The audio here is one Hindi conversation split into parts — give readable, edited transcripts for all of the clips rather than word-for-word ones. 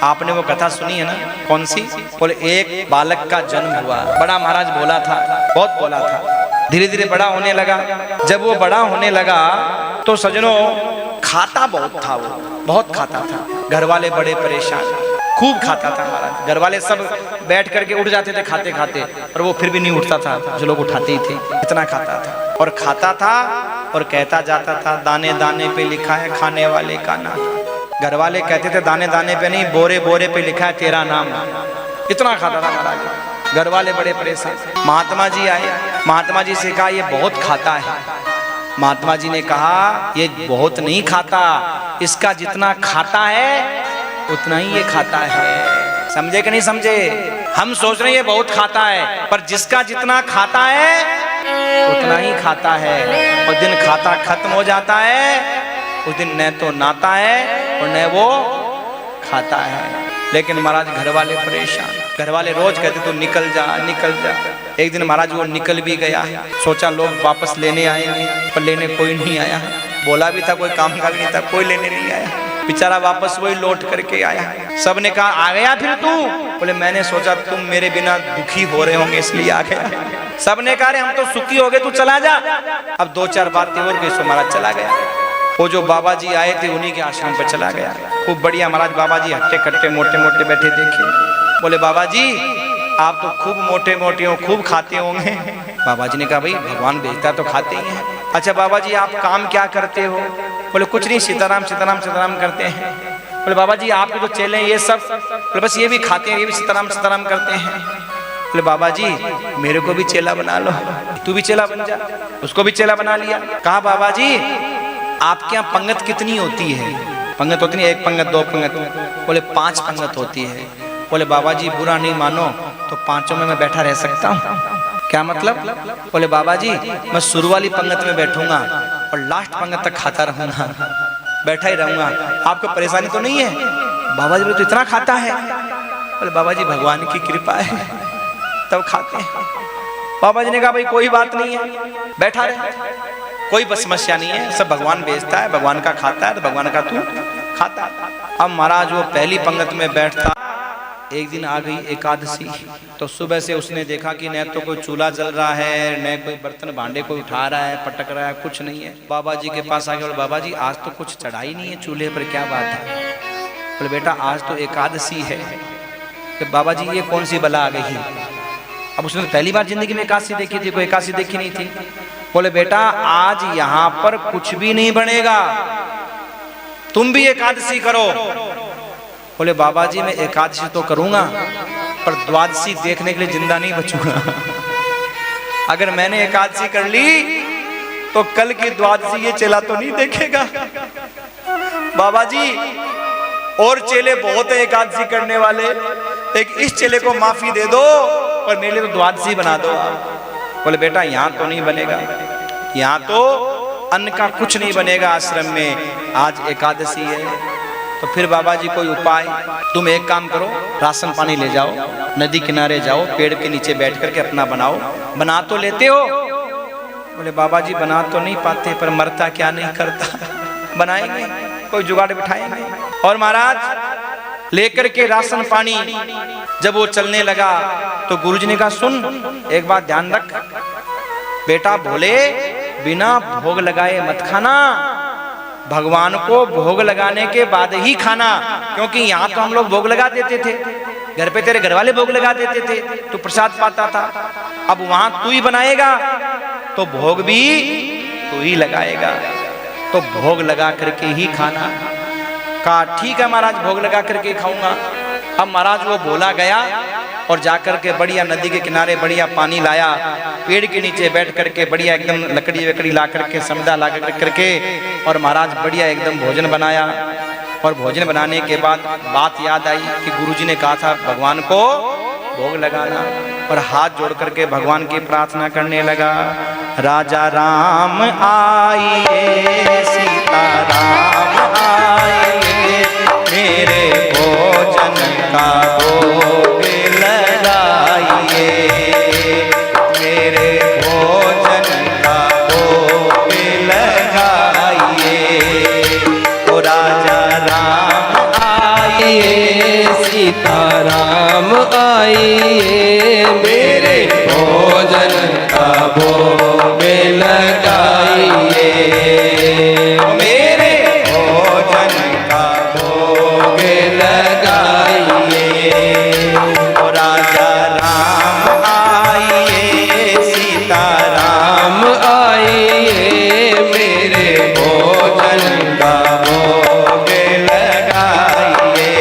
आपने वो कथा सुनी है ना, कौन सी? बोले एक बालक का जन्म हुआ। बड़ा महाराज बोला था, बहुत बोला था, धीरे धीरे बड़ा होने लगा। जब वो बड़ा होने लगा तो सजनों खाता बहुत था, वो बहुत खाता था। घर वाले बड़े परेशान, खूब खाता था महाराज। घर वाले सब बैठ करके उठ जाते थे खाते खाते, और वो फिर भी नहीं उठता था, जो लोग उठाते ही थे, इतना खाता था। और खाता था और कहता जाता था, दाने दाने पे लिखा है खाने वाले का नाम। घर वाले कहते थे दाने दाने पे नहीं, बोरे बोरे पे लिखा है तेरा नाम। इतना खाता था महाराज। घर वाले बड़े परेशान। महात्मा जी आए, महात्मा जी से कहा ये बहुत खाता है। महात्मा जी ने कहा ये बहुत नहीं खाता, इसका जितना खाता है उतना ही ये खाता है। समझे कि नहीं समझे? हम सोच रहे हैं ये बहुत खाता है, पर जिसका जितना खाता है उतना ही खाता है। और दिन खाता खत्म हो जाता है, उस दिन न तो नाता है और न वो खाता है। लेकिन महाराज घर वाले परेशान। घर वाले रोज कहते तू निकल जा निकल जा। एक दिन महाराज वो निकल भी गया। सोचा लोग वापस लेने आएंगे, पर लेने कोई नहीं आया। बोला भी था कोई काम का भी नहीं था, कोई लेने नहीं आया। बेचारा वापस वही लौट करके आया। सबने कहा आ गया फिर तू? बोले मैंने सोचा तुम मेरे बिना दुखी हो रहे होंगे इसलिए आ गया। सबने कहा हम तो सुखी हो गए, तू चला जा। अब दो चार बातें और गई, सो महाराज चला गया। वो जो बाबा जी आए थे उन्हीं के आश्रम पर चला गया। खूब बढ़िया महाराज बाबा जी हट्टे कट्टे मोटे मोटे बैठे देखे। बोले बाबा जी आप तो खूब मोटे मोटे हो, खूब खाते होंगे। बाबा जी ने कहा भाई भगवान भेजता तो खाते ही हैं। अच्छा बाबा जी आप काम क्या करते हो? बोले कुछ नहीं, सीताराम सीताराम सीताराम करते हैं। बोले बाबा जी आपके तो चेले ये सब? बोले बस ये भी खाते हैं, ये भी सीताराम सीताराम करते हैं। बोले बाबा जी मेरे को भी चेला बना लो। तू भी चेला बन जा। उसको भी चेला बना लिया। कहा बाबा जी आपके यहाँ पंगत कितनी होती है? पंगत होती नहीं, एक पंगत दो पंगत। बोले 5 पंगत होती है। बोले बाबा जी बुरा नहीं मानो तो 5 में मैं बैठा रह सकता हूँ। क्या मतलब? बोले बाबा जी मैं शुरू वाली पंगत में बैठूंगा और लास्ट पंगत तक खाता रहूंगा, बैठा ही रहूंगा। आपको परेशानी तो नहीं है? बाबा जी बोले तो इतना खाता है? बोले बाबा जी भगवान की कृपा है तब खाते हैं। बाबा जी ने कहा भाई कोई बात नहीं है, बैठा रहे, कोई समस्या नहीं है, सब भगवान भेजता है, भगवान का खाता है तो भगवान का तू खाता है। अब महाराज वो पहली पंगत में बैठता। एक दिन आ गई एकादशी, तो सुबह से उसने देखा कि न तो कोई चूल्हा जल रहा है, न कोई बर्तन भांडे कोई उठा रहा है, पटक रहा है, कुछ नहीं है। बाबा जी के पास आ गया, बोले बाबा जी आज तो कुछ चढ़ाई नहीं है चूल्हे पर, क्या बात है? बोले बेटा आज तो एकादशी है। तो बाबा जी ये कौन सी बला आ गई? अब उसने तो पहली बार जिंदगी में एकादशी देखी थी, कोई एकादशी देखी नहीं थी। बोले बेटा आज यहाँ पर कुछ भी नहीं बनेगा, तुम भी एकादशी करो। बोले बाबा जी मैं एकादशी तो करूंगा पर द्वादशी देखने के लिए जिंदा नहीं बचूंगा। अगर मैंने एकादशी कर ली तो कल की द्वादशी ये चेला तो नहीं देखेगा। बाबा जी और चेले बहुत है एकादशी करने वाले, एक इस चेले को माफी दे दो और मेरे लिए तो द्वादशी बना दो। बोले बेटा यहाँ तो नहीं बनेगा, यहाँ तो अन्न का कुछ नहीं बनेगा आश्रम में, आज एकादशी है। तो फिर बाबा जी कोई उपाय? तुम एक काम करो, राशन पानी ले जाओ, नदी किनारे जाओ, पेड़ के नीचे बैठ करके अपना बनाओ। बना तो लेते हो? बोले बाबा जी बना तो नहीं पाते, पर मरता क्या नहीं करता, बनाएंगे, कोई जुगाड़ बिठाएंगे। और महाराज लेकर के राशन पानी जब वो चलने लगा तो गुरुजी ने कहा सुन एक बात ध्यान रख बेटा, भोले बिना भोग लगाए मत खाना, भगवान को भोग लगाने के बाद ही खाना। क्योंकि यहाँ तो हम लोग भोग लगा देते थे, घर पे तेरे घर वाले भोग लगा देते थे, तू प्रसाद पाता था। अब वहां तू ही बनाएगा तो भोग भी तू ही लगाएगा, तो भोग लगा करके ही खाना। कहा ठीक है महाराज भोग लगा करके खाऊंगा। अब महाराज वो बोला गया और जाकर के बढ़िया नदी के किनारे बढ़िया पानी लाया, पेड़ के नीचे बैठ करके बढ़िया एकदम लकड़ी वकड़ी ला करके समदा ला करके और महाराज बढ़िया एकदम भोजन बनाया। और भोजन बनाने के बाद बात याद आई कि गुरुजी ने कहा था भगवान को भोग लगाना, और हाथ जोड़ करके भगवान की प्रार्थना करने लगा। राजा राम आइए, सीता राम आइए, मेरे भोजन का भोग लगाइए, मेरे भोजन का भोग लगाइए। ओ राजा राम आइए, सीताराम आइए, मेरे भोजन का भोग लगाइए, मेरे भोजन का भोग लगाइए। ओ राजा राम आइए, सीताराम आइए, मेरे भोजन का भोग लगाइए,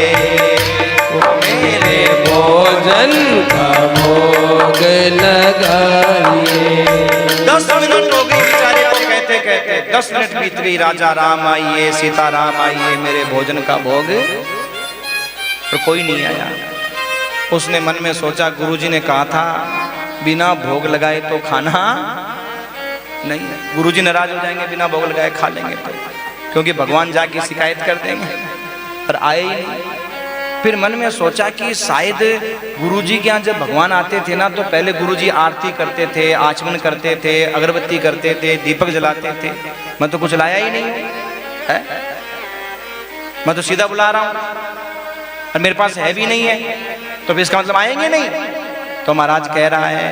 मेरे भोजन का भोग लगाइए। 10 मिनट हो गए बेचारे को कहते कहते, 10 मिनट बीत गई। राजा राम आइए, सीताराम आइए, मेरे भोजन का भोग, पर कोई नहीं आया। उसने मन में सोचा, गुरुजी ने कहा था बिना भोग लगाए तो खाना नहीं। गुरुजी नाराज हो जाएंगे, बिना भोग लगाए खा लेंगे तो, क्योंकि भगवान जाके शिकायत कर देंगे। पर आए ही नहीं। फिर मन में सोचा कि शायद गुरुजी के यहाँ जब भगवान आते थे ना, तो पहले गुरुजी आरती करते थे, आचमन करते थे, अगरबत्ती करते थे, दीपक जलाते थे। मैं तो कुछ लाया ही नहीं है, मैं तो सीधा बुला रहा हूँ और मेरे पास है भी नहीं है, तो फिर इसका मतलब आएंगे नहीं। तो महाराज कह रहा है,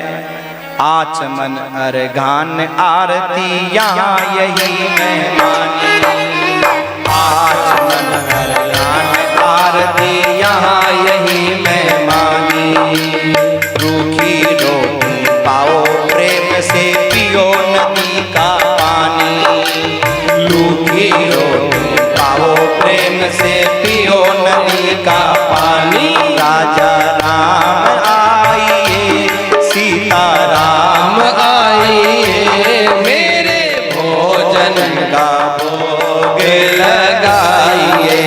आचमन अर्घान आरतियाँ यही मेहमानी, आचमन अर्घान आरतियाँ यही मेहमानी। रूखी रोटी पाओ प्रेम से पियो नदी का पानी, रूखी रोटी पाओ प्रेम से पियो नदी का पानी। राजा राम आइए, सीताराम आइए, मेरे भोजन का भोग लगाइए।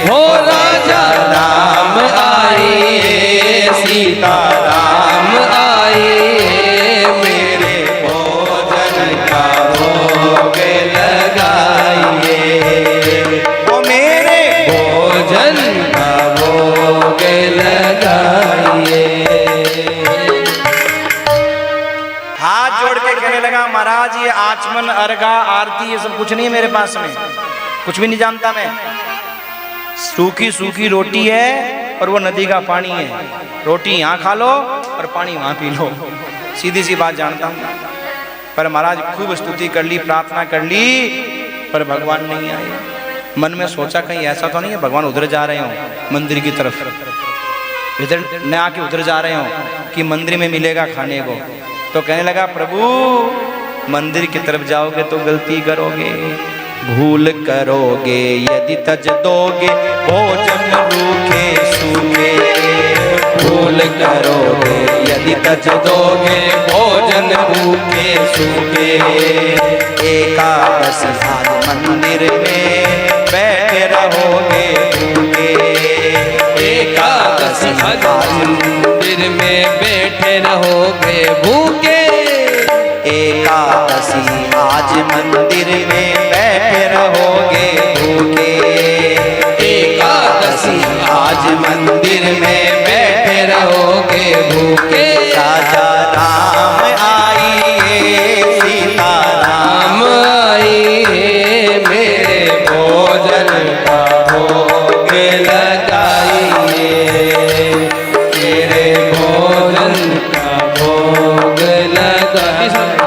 हो राजा राम आइए, सीताराम आइए, मेरे भोजन का भोग लगाइए, वो मेरे भोजन का भोग लगाइए। हाथ जोड़ के कहने लगा, महाराज ये आचमन अर्घा आरती ये सब कुछ नहीं है मेरे पास में, कुछ भी नहीं जानता मैं। सूखी सूखी रोटी है और वो नदी का पानी है, रोटी यहाँ खा लो और पानी वहाँ पी लो, सीधी सी बात जानता हूँ। पर महाराज खूब स्तुति कर ली, प्रार्थना कर ली, पर भगवान नहीं आए। मन में सोचा कहीं ऐसा तो नहीं है भगवान उधर जा रहे हो मंदिर की तरफ, इधर न आके उधर जा रहे हो कि मंदिर में मिलेगा खाने को। तो कहने लगा, प्रभु मंदिर की तरफ जाओगे तो गलती करोगे, भूल करोगे यदि तज दोगे भोजन रूखे सूखे, भूल करोगे यदि तज दोगे भोजन रूखे सूखे। एकादश आज मंदिर में बैठे रहोगे भूखे, एकादश आज मंदिर में बैठे रहोगे भूखे, एकादशी आज मंदिर में बैठे रहोगे भूखे, एकादशी आज मंदिर में बैठे रहोगे भूखे। राजा राम आइए, सीताराम आइए, मेरे भोजन का भोग लगाइए, मेरे भोजन का भोग लगाइए।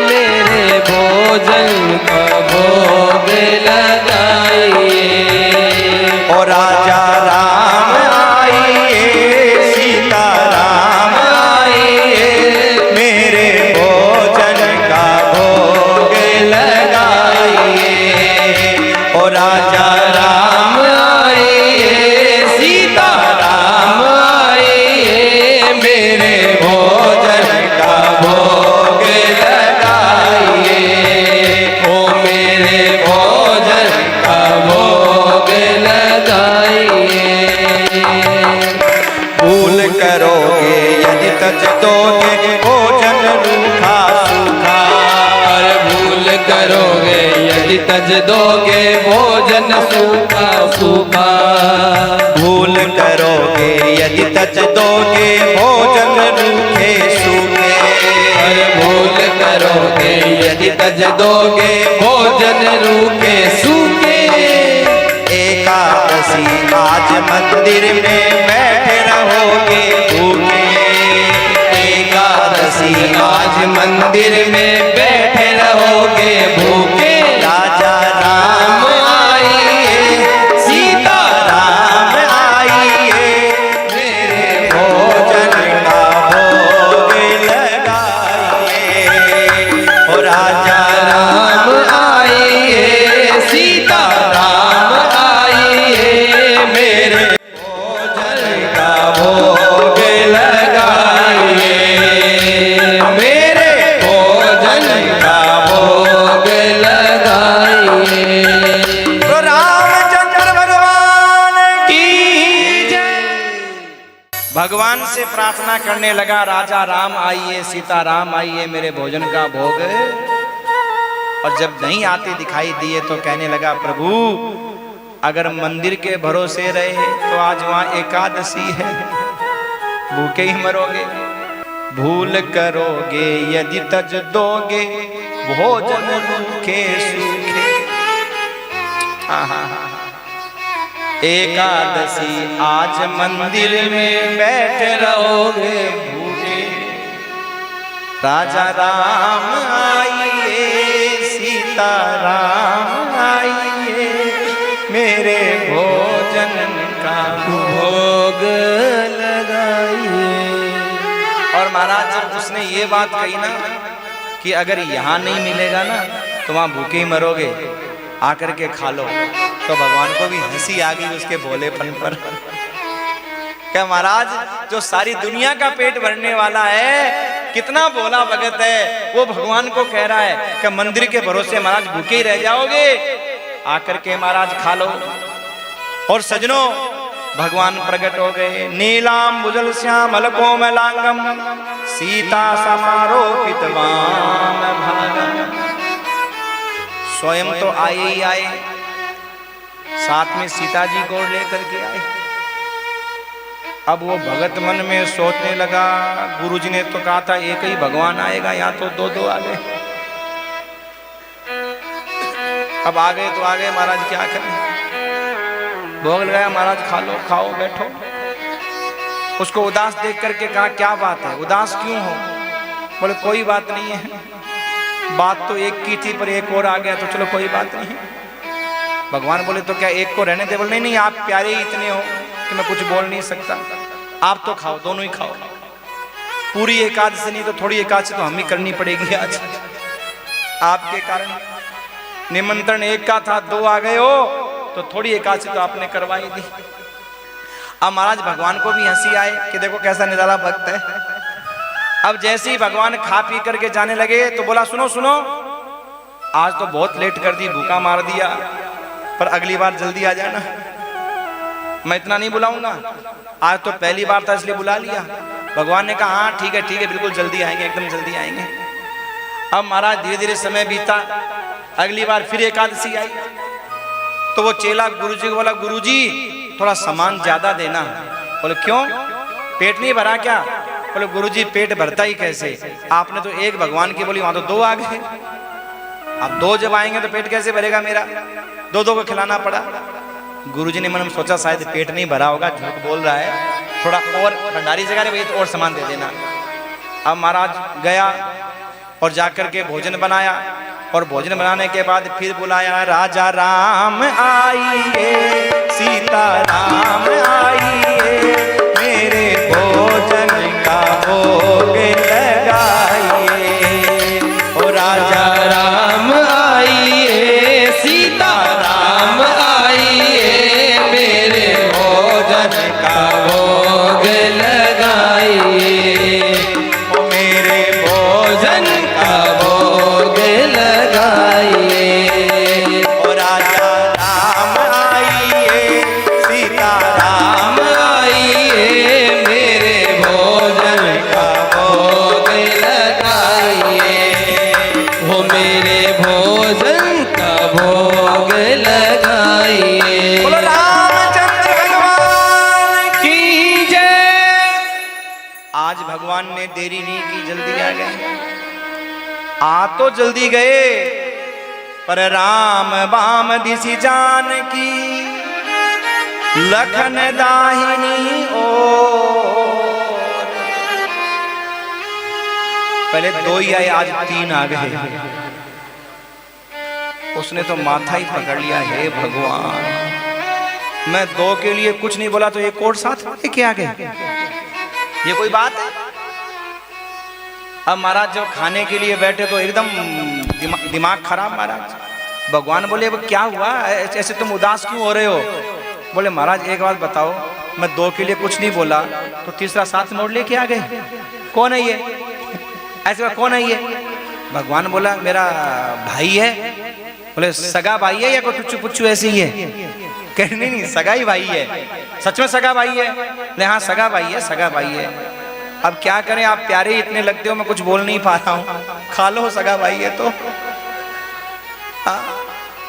मेरे भोजन का भोग लगाइए। और राजा राम आइए, सीताराम आइए, मेरे भोजन का भोग लगाइए। और राजा राम आइए, सीताराम आइए, मेरे भोजन का भोग लगाइए। ओ मेरे भोजन का भोग लगाइए। भूल करोगे यदि तज दोगे भोजन रूखा सूखा, और भूल करोगे यदि तज दोगे भोजन सूखा सूखा, भूल करोगे यदि तज दोगे भोजन रूखे सूखे, और भूल करो रहोगे यदि तज दोगे भोजन रूखे सूखे। एकादशी आज मंदिर में बैठे रहोगे भूखे। एकादशी आज मंदिर में बैठे रहोगे भूखे। राजा राम आइए सीता राम आइए, मेरे भोजन का भोग लगाइए। ओ राजा राम आइए सीता राम आइए, मेरे भोजन का भोग लगाइए। मेरे भोजन का भोग लगाइए। तो रामचंद्र भगवान की जय। भगवान से प्रार्थना करने लगा, राजा राम आइए, सीता राम आइए, मेरे भोजन का भोग। और जब नहीं आते दिखाई दिए तो कहने लगा, प्रभु अगर मंदिर के भरोसे रहे तो आज वहां एकादशी है, भूखे ही मरोगे। भूल करोगे यदि तज दोगे भोजन रूखे सूखे। एकादशी आज मंदिर में बैठ रहोगे भूखे। राजा राम आइए, सीता राम आइए, मेरे भोजन का भोग लगाइए। और महाराज जब उसने ये बात कही ना कि अगर यहाँ नहीं मिलेगा ना तो वहाँ भूखे ही मरोगे, आकर के खा लो, तो भगवान को भी हंसी आ गई उसके भोलेपन पर। क्या महाराज जो सारी दुनिया का पेट भरने वाला है, कितना भोला भगत है, वो भगवान को कह रहा है कि मंदिर के भरोसे महाराज भूखे ही रह जाओगे, आकर के महाराज खा लो। और सजनों भगवान प्रकट हो गए। नीलाम बुजल श्यामल कोमलांगम सीता समारोपित वाम भागम। स्वयं तो आए ही आए, साथ में सीता जी को लेकर के आए। अब वो भगत मन में सोचने लगा, गुरुजी ने तो कहा था एक ही भगवान आएगा, यहाँ तो दो दो आ गए। अब आ गए तो आ गए, महाराज क्या करें। भोग लगाया, महाराज खा लो, खाओ, बैठो। उसको उदास देख करके कहा, क्या बात है, उदास क्यों हो? बोले कोई बात नहीं है, बात तो एक की थी पर एक और आ गया, तो चलो कोई बात नहीं है। भगवान बोले तो क्या एक को रहने दे? बोले नहीं नहीं, आप प्यारे ही इतने हो कि मैं कुछ बोल नहीं सकता, आप तो खाओ, दोनों ही खाओ। पूरी एकादशी नहीं तो थोड़ी एकादशी तो हम ही करनी पड़ेगी आज, आपके कारण। निमंत्रण एक का था, दो आ गए हो, तो थोड़ी एकादशी तो आपने करवाई दी। अब महाराज भगवान को भी हंसी आए कि देखो कैसा निराला भक्त है। अब जैसे ही भगवान खा पी करके जाने लगे तो बोला, सुनो सुनो, आज तो बहुत लेट कर दी, भूखा मार दिया, पर अगली बार जल्दी आ जाना, मैं इतना नहीं बुलाऊंगा, आज तो पहली बार था इसलिए बुला लिया। भगवान ने कहा, हाँ ठीक है बिल्कुल जल्दी आएंगे, एकदम जल्दी आएंगे। अब महाराज धीरे धीरे समय बीता, अगली बार फिर एकादशी आई, तो वो चेला गुरुजी को बोला, गुरुजी थोड़ा सामान ज्यादा देना। बोले क्यों, पेट नहीं भरा क्या? बोले गुरुजी पेट भरता ही कैसे, आपने तो एक भगवान की बोली, वहां तो दो आ गए, अब दो जब आएंगे तो पेट कैसे भरेगा मेरा, दो दो को खिलाना पड़ा। गुरुजी ने मन में सोचा शायद पेट नहीं भरा होगा, झूठ बोल रहा है, थोड़ा और भंडारी जगह भैया तो और सामान दे देना। अब महाराज गया और जाकर के भोजन बनाया, और भोजन बनाने के बाद फिर बुलाया, राजा राम आइए, सीता राम आइए, मेरे भोजन का भोग लगाइए। ओ राजा राम आइए सीता राम आइए, मेरे भोजन का भोग लगाइए। ओ मेरे भोजन का भोग लगाइए। ओ राजा राम आइए, सीता राम आइए, मेरे भोजन का भोग लगाइए। वो मेरे भोजन का भोग लगाइए। बोलो रामचंद्र भगवान की जय। आज भगवान ने देरी नहीं की, जल्दी आ गए। आ तो जल्दी गए, पर राम बाम दिसी जान की, लखन दाहिनी ओर। पहले 2 ही आए, आज 3 आ गए। उसने तो माथा ही पकड़ लिया, हे भगवान, मैं 2 के लिए कुछ नहीं बोला तो एक और साथ लेके आ गए, ये कोई बात है? अब महाराज जब खाने के लिए बैठे तो एकदम दिमाग खराब। महाराज भगवान बोले अब क्या हुआ, ऐसे तुम उदास क्यों हो रहे हो? बोले महाराज एक बात बताओ, मैं 2 के लिए कुछ नहीं बोला तो तीसरा साथ मोड़ लेके आ गए, कौन है ये? ऐसे कौन है ये? भगवान बोला मेरा भाई है। बोले सगा भाई है या कोई टुच्चू पुच्चू ऐसे ही है? कह नहीं सगा ही भाई है। सच में सगा भाई है? ले हाँ सगा भाई है, सगा भाई है। अब क्या करें, आप प्यारे ही इतने लगते हो, मैं कुछ बोल नहीं पा रहा हूँ, खा लो सगा भाई है तो।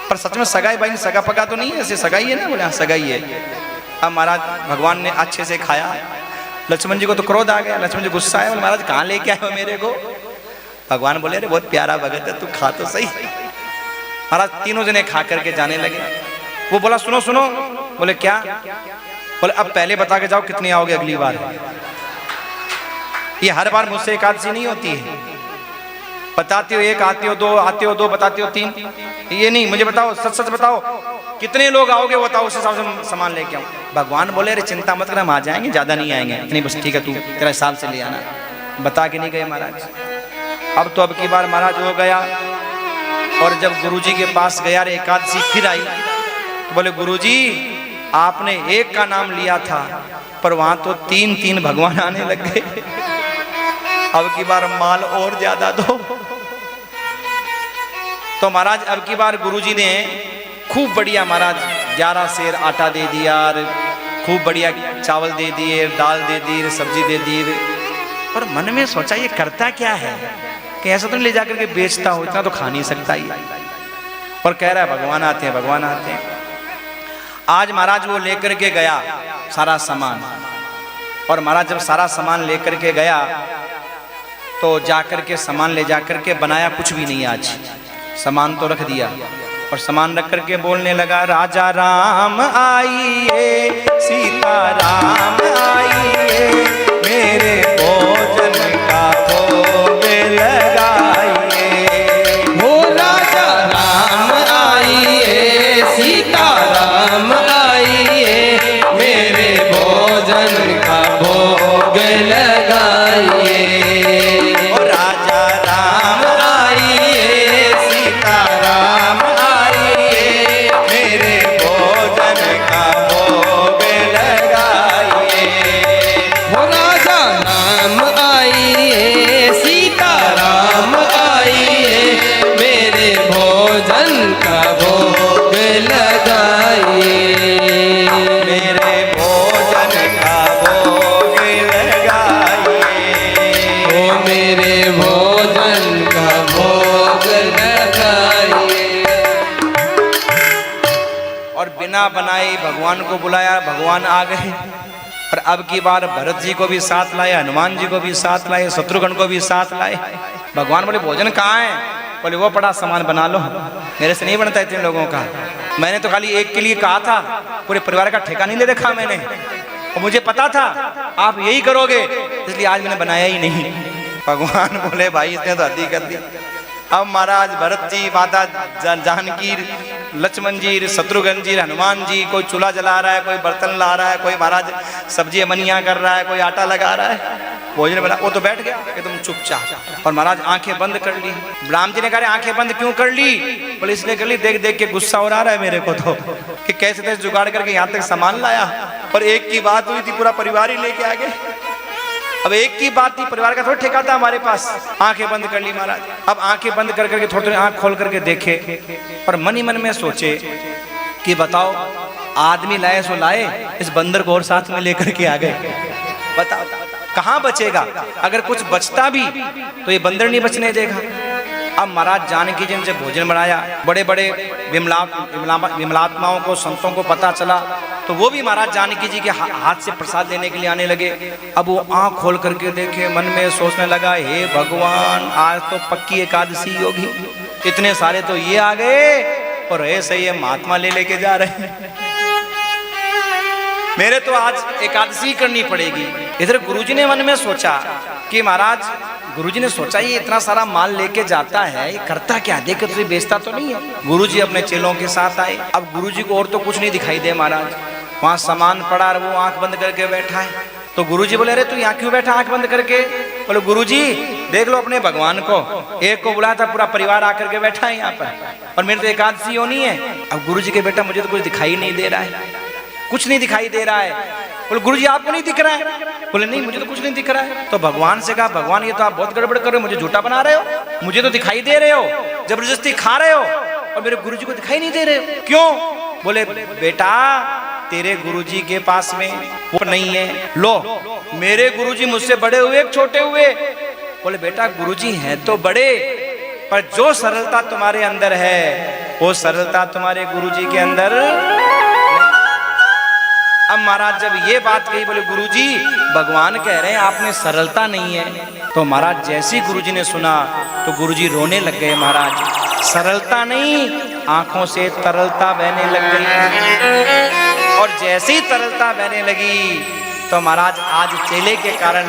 पर सच में सगा ही भाई, सगा पका तो नहीं है, ऐसे सगा ही है ना? बोले हाँ सगा ही है। अब महाराज भगवान ने अच्छे से खाया, लक्ष्मण जी को तो क्रोध आ गया, लक्ष्मण जी गुस्सा है, महाराज कहाँ लेके आए हो मेरे को? भगवान बोले अरे बहुत प्यारा भगत है, तू खा तो सही। महाराज तीनों जने खा करके जाने लगे। वो बोला सुनो सुनो। बोले क्या? बोले अब पहले बता के जाओ कितनी आओगे अगली बार। ये हर बार मुझसे एकादशी नहीं होती है, बताते हो 1 आते हो 2 आते हो 2 बताते हो 3, ये नहीं, मुझे बताओ सच सच बताओ कितने लोग आओगे, बताओ उस हिसाब से सामान लेके आऊं। भगवान बोले अरे चिंता मत कर, हम आ जाएंगे, ज्यादा नहीं आएंगे, इतनी बस ठीक है, तू तेरा हिसाब से ले आना। बता के नहीं गए महाराज। अब तो अब की बार महाराज हो गया, और जब गुरुजी के पास गया रे एकादशी फिर आई, तो बोले गुरुजी आपने 1 का नाम लिया था, पर वहां तो 3-3 भगवान आने लग गए, अब की बार माल और ज्यादा दो। तो महाराज अब की बार गुरुजी ने खूब बढ़िया महाराज 11 सेर आटा दे दिया, खूब बढ़िया चावल दे दिए, दाल दे दी, सब्जी दे दी। और मन में सोचा ये करता क्या है, कि ऐसा तो नहीं ले जाकर के बेचता हो, इतना तो खा नहीं सकता ही। और कह रहा है भगवान आते हैं, भगवान आते हैं। आज महाराज वो लेकर के गया सारा सामान, और महाराज जब सारा सामान लेकर के गया तो जाकर के सामान ले जाकर के बनाया कुछ भी नहीं, आज सामान तो रख दिया, और सामान रख करके बोलने लगा राजा राम आइए, सीता राम आइए, मेरे भोजन का भोग लगाइए। हो राजा राम आइए, सीता राम आइए, मेरे भोजन का भोग लगाइए। बनाए भगवान को बुलाया, भगवान आ गए। और अब की बार भरत जी को भी साथ लाए, हनुमान जी को भी साथ लाए, शत्रुघ्न को भी साथ लाए। भगवान बोले भोजन कहाँ है? बोले वो पड़ा सामान बना लो, मेरे से नहीं बनता इतने लोगों का, मैंने तो खाली 1 के लिए कहा था, पूरे परिवार का ठेका नहीं ले रखा मैंने, और मुझे पता था आप यही करोगे, इसलिए आज मैंने बनाया ही नहीं। भगवान बोले भाई इसने तो हद कर दी। अब महाराज भरत जी, माता जानकी, लक्ष्मण जी, शत्रुघ्न जी, हनुमान जी, कोई चूल्हा जला रहा है, कोई बर्तन ला रहा है, कोई महाराज सब्जी मनिया कर रहा है, कोई आटा लगा रहा है, भोजन बना। वो तो बैठ गया एकदम चुपचाप, और महाराज आंखें बंद कर ली। राम जी ने कहा आंखें बंद क्यों कर ली? बोले इसलिए कर ली, देख देख के गुस्सा हो रहा है मेरे को तो, कि कैसे कैसे जुगाड़ करके यहाँ तक सामान लाया, और 1 की बात हुई थी पूरा परिवार ही लेके आ गए। अब 1 की बात थी, परिवार का थोड़ा ठेका था हमारे पास। आंखें बंद कर ली महाराज। अब आंखें बंद कर करके थोड़ी थोड़ी आंख खोल करके देखे, और मन ही मन में सोचे कि बताओ आदमी लाए सो लाए, इस बंदर को और साथ में लेकर के आ गए, बताओ कहां बचेगा? अगर कुछ बचता भी तो ये बंदर नहीं बचने देगा। अब महाराज जानकी जी ने भोजन बनाया, बड़े बड़े विमलात्माओं को, संतों को पता चला, तो वो भी महाराज जानकी जी के हाथ से प्रसाद लेने के लिए आने लगे। अब वो आंख खोल करके देखे, मन में सोचने लगा, हे भगवान, आज तो पक्की एकादशी होगी, इतने सारे तो ये आ गए और ऐसे ये महात्मा ले लेके जा रहे हैं, मेरे तो आज एकादशी करनी पड़ेगी। इधर गुरुजी ने मन में सोचा कि महाराज, गुरुजी ने सोचा ये इतना सारा माल लेके जाता है, ये करता क्या, देखे तो बेचता तो नहीं है। गुरुजी अपने चेलों के साथ आए। अब गुरुजी को और तो कुछ नहीं दिखाई दे महाराज, वहां सामान पड़ा और वो आंख बंद करके बैठा है। तो गुरुजी बोले, अरे तू यहाँ क्यों बैठा आंख बंद करके? बोले, गुरुजी देख लो अपने भगवान को, एक को बुलाया था, पूरा परिवार आकर के बैठा है यहाँ पर, और मेरी तो एकादशी होनी है। अब गुरुजी के बेटा, मुझे तो कुछ दिखाई नहीं दे रहा है, कुछ नहीं दिखाई दे रहा है। बोले, गुरुजी आपको नहीं दिख रहा है? बोले, नहीं मुझे तो कुछ नहीं दिख रहा है। तो भगवान से कहा, भगवान ये तो आप बहुत गड़बड़ कर रहे हो, मुझे झूठा बना रहे हो, मुझे तो दिखाई दे रहे हो, जबरदस्ती खा रहे हो और मेरे गुरुजी को दिखाई नहीं दे रहे हो, क्यों? बोले, बेटा तेरे गुरुजी के पास में वो नहीं है, लो मेरे गुरुजी मुझसे बड़े हुए छोटे हुए। बोले, बेटा गुरुजी हैं तो बड़े, पर जो सरलता तुम्हारे अंदर है वो सरलता तुम्हारे गुरुजी के अंदर। अब महाराज जब ये बात कही, बोले, गुरुजी भगवान कह रहे हैं आप में सरलता नहीं है। तो महाराज जैसे ही गुरुजी ने सुना तो गुरुजी रोने लग गए। महाराज सरलता नहीं, आंखों से तरलता बहने लग गई, और जैसे ही तरलता बहने लगी तो महाराज आज चेले के कारण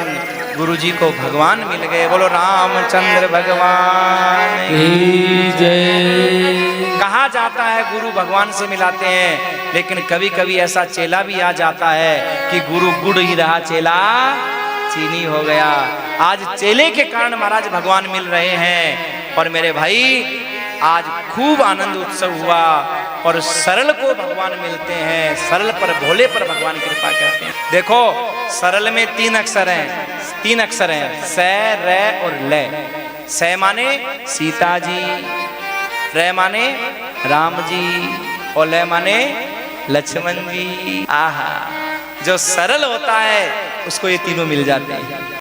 गुरुजी को भगवान मिल गए। बोलो रामचंद्र भगवान की जय। कहा जाता है गुरु भगवान से मिलाते हैं, लेकिन कभी कभी ऐसा चेला भी आ जाता है कि गुरु गुड़ ही रहा, चेला चीनी हो गया। आज चेले के कारण महाराज भगवान मिल रहे हैं। और मेरे भाई आज खूब आनंद उत्सव हुआ, और सरल को भगवान मिलते हैं, सरल पर भोले पर भगवान कृपा करते हैं। देखो सरल में 3 अक्षर हैं, 3 अक्षर हैं, स, र और ल। स माने सीता जी, र माने राम जी, और ल माने लक्ष्मण जी। आहा, जो सरल होता है उसको ये तीनों मिल जाते हैं।